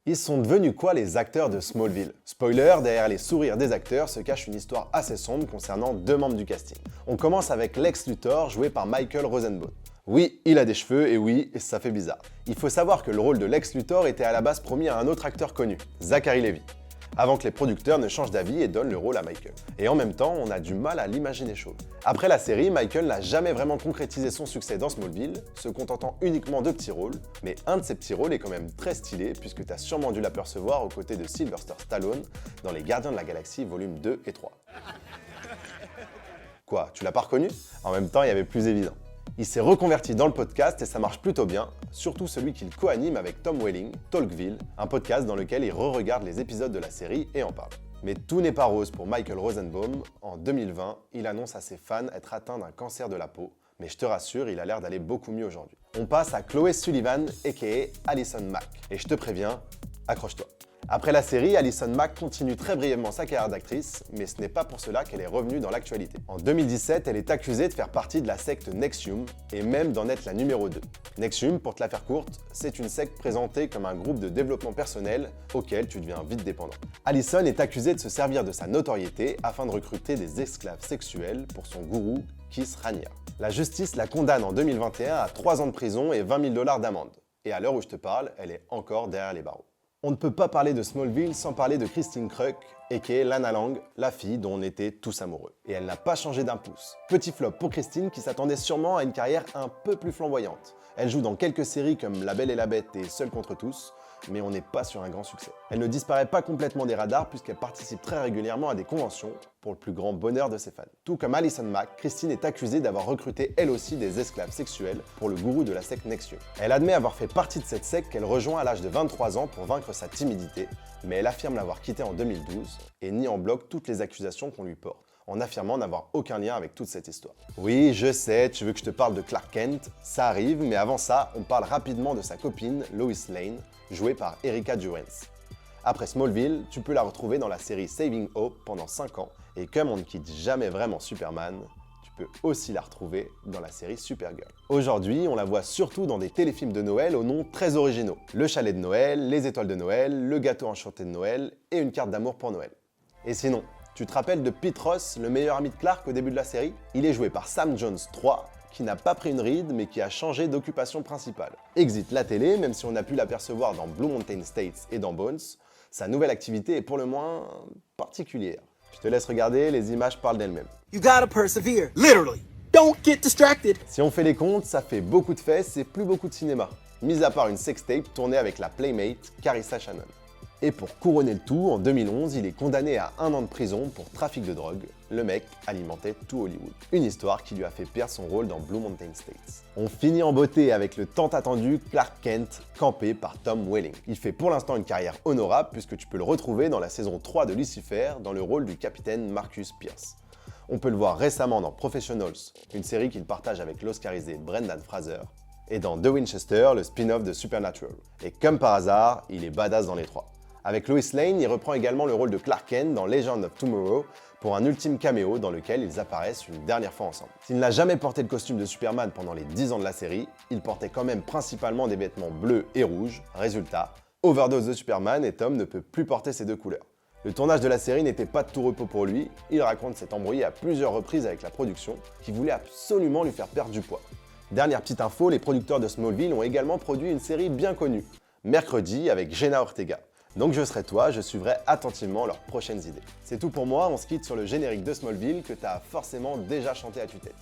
Ils sont devenus quoi les acteurs de Smallville? Spoiler, derrière les sourires des acteurs se cache une histoire assez sombre concernant deux membres du casting. On commence avec Lex Luthor, joué par Michael Rosenbaum. Oui, il a des cheveux, et oui, ça fait bizarre. Il faut savoir que le rôle de Lex Luthor était à la base promis à un autre acteur connu, Zachary Levi, avant que les producteurs ne changent d'avis et donnent le rôle à Michael. Et en même temps, on a du mal à l'imaginer chauve. Après la série, Michael n'a jamais vraiment concrétisé son succès dans Smallville, se contentant uniquement de petits rôles, mais un de ces petits rôles est quand même très stylé puisque t'as sûrement dû l'apercevoir aux côtés de Sylvester Stallone dans Les Gardiens de la Galaxie volumes 2 et 3. Quoi, tu l'as pas reconnu? En même temps, il y avait plus évident. Il s'est reconverti dans le podcast et ça marche plutôt bien, surtout celui qu'il co-anime avec Tom Welling, Talkville, un podcast dans lequel il re-regarde les épisodes de la série et en parle. Mais tout n'est pas rose pour Michael Rosenbaum. En 2020, il annonce à ses fans être atteint d'un cancer de la peau, mais je te rassure, il a l'air d'aller beaucoup mieux aujourd'hui. On passe à Chloé Sullivan, a.k.a. Allison Mack, et je te préviens, accroche-toi. Après la série, Allison Mack continue très brièvement sa carrière d'actrice, mais ce n'est pas pour cela qu'elle est revenue dans l'actualité. En 2017, elle est accusée de faire partie de la secte NXIVM et même d'en être la numéro 2. NXIVM, pour te la faire courte, c'est une secte présentée comme un groupe de développement personnel auquel tu deviens vite dépendant. Allison est accusée de se servir de sa notoriété afin de recruter des esclaves sexuels pour son gourou, Keith Raniere. La justice la condamne en 2021 à 3 ans de prison et 20 000 $ d'amende. Et à l'heure où je te parle, elle est encore derrière les barreaux. On ne peut pas parler de Smallville sans parler de Christine Kruk, a.k.a. Lana Lang, la fille dont on était tous amoureux. Et elle n'a pas changé d'un pouce. Petit flop pour Christine qui s'attendait sûrement à une carrière un peu plus flamboyante. Elle joue dans quelques séries comme La Belle et la Bête et Seule contre tous, mais on n'est pas sur un grand succès. Elle ne disparaît pas complètement des radars puisqu'elle participe très régulièrement à des conventions, pour le plus grand bonheur de ses fans. Tout comme Allison Mack, Christine est accusée d'avoir recruté elle aussi des esclaves sexuels pour le gourou de la secte NXIVM. Elle admet avoir fait partie de cette secte qu'elle rejoint à l'âge de 23 ans pour vaincre sa timidité, mais elle affirme l'avoir quittée en 2012 et nie en bloc toutes les accusations qu'on lui porte, en affirmant n'avoir aucun lien avec toute cette histoire. Oui, je sais, tu veux que je te parle de Clark Kent, ça arrive, mais avant ça, on parle rapidement de sa copine Lois Lane, jouée par Erika Durance. Après Smallville, tu peux la retrouver dans la série Saving Hope pendant 5 ans, et comme on ne quitte jamais vraiment Superman, tu peux aussi la retrouver dans la série Supergirl. Aujourd'hui, on la voit surtout dans des téléfilms de Noël aux noms très originaux. Le chalet de Noël, les étoiles de Noël, le gâteau enchanté de Noël et une carte d'amour pour Noël. Et sinon, tu te rappelles de Pete Ross, le meilleur ami de Clark au début de la série? Il est joué par Sam Jones III, qui n'a pas pris une ride mais qui a changé d'occupation principale. Exit la télé, même si on a pu l'apercevoir dans Blue Mountain State et dans Bones, sa nouvelle activité est pour le moins particulière. Je te laisse regarder, les images parlent d'elles-mêmes. You gotta persevere, literally. Don't get distracted. Si on fait les comptes, ça fait beaucoup de fesses et plus beaucoup de cinéma, mis à part une sextape tournée avec la Playmate Carissa Shannon. Et pour couronner le tout, en 2011, il est condamné à 1 an de prison pour trafic de drogue. Le mec alimentait tout Hollywood. Une histoire qui lui a fait perdre son rôle dans Blue Mountain State. On finit en beauté avec le tant attendu Clark Kent, campé par Tom Welling. Il fait pour l'instant une carrière honorable puisque tu peux le retrouver dans la saison 3 de Lucifer dans le rôle du capitaine Marcus Pierce. On peut le voir récemment dans Professionals, une série qu'il partage avec l'oscarisé Brendan Fraser, et dans The Winchester, le spin-off de Supernatural. Et comme par hasard, il est badass dans les trois. Avec Lois Lane, il reprend également le rôle de Clark Kent dans Legend of Tomorrow pour un ultime caméo dans lequel ils apparaissent une dernière fois ensemble. S'il n'a jamais porté le costume de Superman pendant les 10 ans de la série, il portait quand même principalement des vêtements bleus et rouges. Résultat, overdose de Superman et Tom ne peut plus porter ces deux couleurs. Le tournage de la série n'était pas de tout repos pour lui, il raconte s'être embrouillé à plusieurs reprises avec la production qui voulait absolument lui faire perdre du poids. Dernière petite info, les producteurs de Smallville ont également produit une série bien connue, Mercredi avec Jenna Ortega. Donc je serai toi, je suivrai attentivement leurs prochaines idées. C'est tout pour moi, on se quitte sur le générique de Smallville que t'as forcément déjà chanté à tue-tête.